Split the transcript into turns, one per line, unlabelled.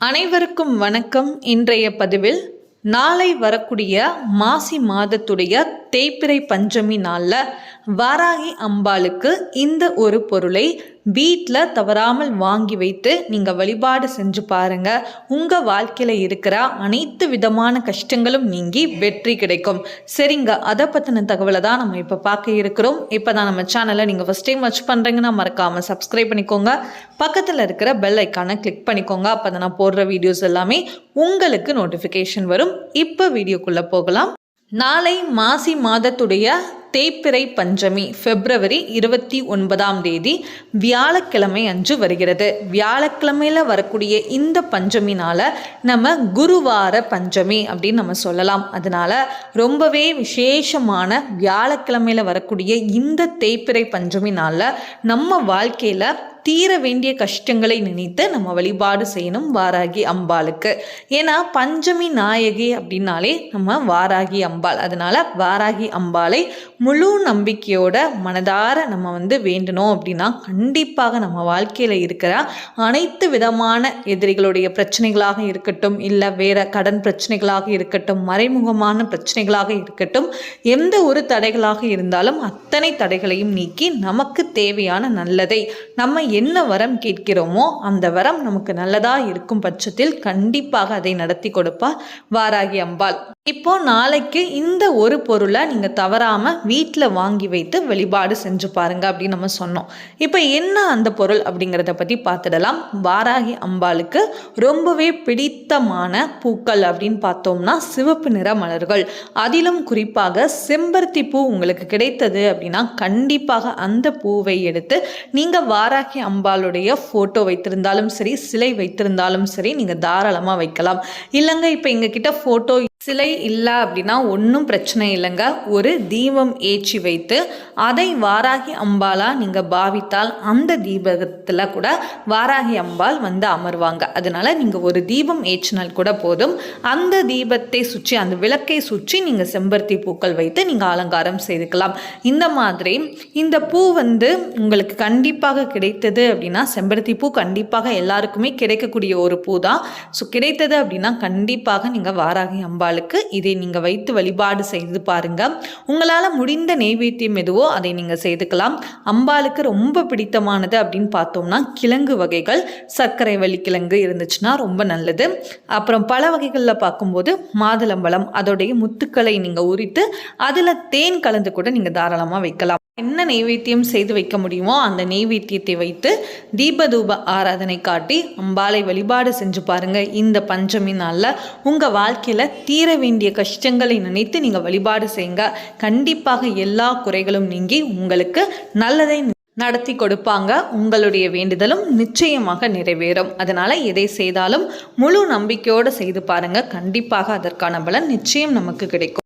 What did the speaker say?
அனைவருக்கும் வணக்கம். இன்றைய பதிவில் நாளை வரக்கூடிய மாசி மாதத்துடைய தேய்பிறை பஞ்சமி நாளில் வாராகி அம்பாளுக்கு இந்த ஒரு பொருளை வீட்டில் தவறாமல் வாங்கி வைத்து நீங்கள் வழிபாடு செஞ்சு பாருங்கள். உங்கள் வாழ்க்கையில் இருக்கிற அனைத்து விதமான கஷ்டங்களும் நீங்கி வெற்றி கிடைக்கும். சரிங்க, அதை பற்றின தகவலை தான் நம்ம இப்போ பார்க்க இருக்கிறோம். இப்போ தான் நம்ம சேனலை நீங்கள் ஃபஸ்ட் டைம் வாட்ச் பண்ணுறீங்கன்னா மறக்காமல் சப்ஸ்கிரைப் பண்ணிக்கோங்க. பக்கத்தில் இருக்கிற பெல் ஐக்கானை கிளிக் பண்ணிக்கோங்க. அப்போ தான் நான் போடுற வீடியோஸ் எல்லாமே உங்களுக்கு நோட்டிஃபிகேஷன் வரும். இப்போ வீடியோக்குள்ளே போகலாம். நாளை மாசி மாதத்துடைய தேய்பிறை பஞ்சமி பிப்ரவரி 29 வியாழக்கிழமை அன்று வருகிறது. வியாழக்கிழமையில் வரக்கூடிய இந்த பஞ்சமினால் நம்ம குருவார பஞ்சமி அப்படின்னு நம்ம சொல்லலாம். அதனால் ரொம்பவே விசேஷமான வியாழக்கிழமையில் வரக்கூடிய இந்த தேய்பிறை பஞ்சமினால் நம்ம வாழ்க்கையில் தீர வேண்டிய கஷ்டங்களை நினைத்து நம்ம வழிபாடு செய்யணும் வாராகி அம்பாளுக்கு. ஏன்னா பஞ்சமி நாயகி அப்படின்னாலே நம்ம வாராகி அம்பாள். அதனால வாராகி அம்பாளை முழு நம்பிக்கையோட மனதார நம்ம வேண்டணும் அப்படின்னா கண்டிப்பாக நம்ம வாழ்க்கையில் இருக்கிற அனைத்து விதமான எதிரிகளுடைய பிரச்சனைகளாக இருக்கட்டும், இல்லை வேற கடன் பிரச்சனைகளாக இருக்கட்டும், மறைமுகமான பிரச்சனைகளாக இருக்கட்டும், எந்த ஒரு தடைகளாக இருந்தாலும் அத்தனை தடைகளையும் நீக்கி நமக்கு தேவையான நல்லதை நம்ம என்ன வரம் கேட்கிறோமோ அந்த வரம் நமக்கு நல்லதா இருக்கும் பட்சத்தில் கண்டிப்பாக அதை நடத்தி கொடுப்பார் வாராகி அம்பாள். இப்போ நாளைக்கு இந்த ஒரு பொருளை நீங்கள் தவறாமல் வீட்டில் வாங்கி வைத்து வழிபாடு செஞ்சு பாருங்க அப்படின்னு நம்ம சொன்னோம். இப்போ என்ன அந்த பொருள் அப்படிங்கிறத பற்றி பார்த்துடலாம். வாராகி அம்பாளுக்கு ரொம்பவே பிடித்தமான பூக்கள் அப்படின்னு பார்த்தோம்னா சிவப்பு நிற மலர்கள், அதிலும் குறிப்பாக செம்பருத்தி பூ உங்களுக்கு கிடைத்தது அப்படின்னா கண்டிப்பாக அந்த பூவை எடுத்து நீங்கள் வாராகி அம்பாளுடைய ஃபோட்டோ வைத்திருந்தாலும் சரி, சிலை வைத்திருந்தாலும் சரி, நீங்கள் தாராளமாக வைக்கலாம். இல்லைங்க இப்போ எங்ககிட்ட ஃபோட்டோ சிலை இல்லை அப்படின்னா ஒன்றும் பிரச்சனை இல்லைங்க. ஒரு தீபம் ஏற்றி வைத்து அதை வாராகி அம்பாலா நீங்கள் பாவித்தால் அந்த தீபத்தில் கூட வாராகி அம்பாள் அமர்வாங்க. அதனால நீங்கள் ஒரு தீபம் ஏற்றினால் கூட போதும். அந்த தீபத்தை சுற்றி, அந்த விளக்கை சுற்றி நீங்கள் செம்பருத்தி பூக்கள் வைத்து நீங்கள் அலங்காரம் செய்துக்கலாம். இந்த மாதிரி இந்த பூ உங்களுக்கு கண்டிப்பாக கிடைத்தது அப்படின்னா, செம்பருத்தி பூ கண்டிப்பாக எல்லாருக்குமே கிடைக்கக்கூடிய ஒரு பூ தான். ஸோ கிடைத்தது அப்படின்னா கண்டிப்பாக நீங்கள் வாராகி அம்பாள் இதை நீங்க வைத்து வழிபாடு செய்து பாருங்க. உங்களால முடிந்த நெய்வேத்தியம் எதுவோ அதை நீங்க செய்துக்கலாம். அம்பாளுக்கு ரொம்ப பிடித்தமானது அப்படின்னு பார்த்தோம்னா கிழங்கு வகைகள், சர்க்கரை வள்ளி கிழங்கு இருந்துச்சுன்னா ரொம்ப நல்லது. அப்புறம் பல வகைகளில் பார்க்கும்போது மாதுளம்பழம், அதோடைய முத்துக்களை நீங்க உரித்து அதில் தேன் கலந்து கூட நீங்க தாராளமாக வைக்கலாம். என்ன நெய்வேத்தியம் செய்து வைக்க முடியுமோ அந்த நெய்வேத்தியத்தை வைத்து தீபதூப ஆராதனை காட்டி அம்பாளை வழிபாடு செஞ்சு பாருங்க. இந்த பஞ்சமி நாளில் உங்கள் வாழ்க்கையில் தீர வேண்டிய கஷ்டங்களை நினைத்து நீங்கள் வழிபாடு செய்யுங்க. கண்டிப்பாக எல்லா குறைகளும் நீங்கி உங்களுக்கு நல்லதை நடத்தி கொடுப்பாங்க. உங்களுடைய வேண்டுதலும் நிச்சயமாக நிறைவேறும். அதனால் எதை செய்தாலும் முழு நம்பிக்கையோடு செய்து பாருங்க. கண்டிப்பாக அதற்கான பலன் நிச்சயம் நமக்கு கிடைக்கும்.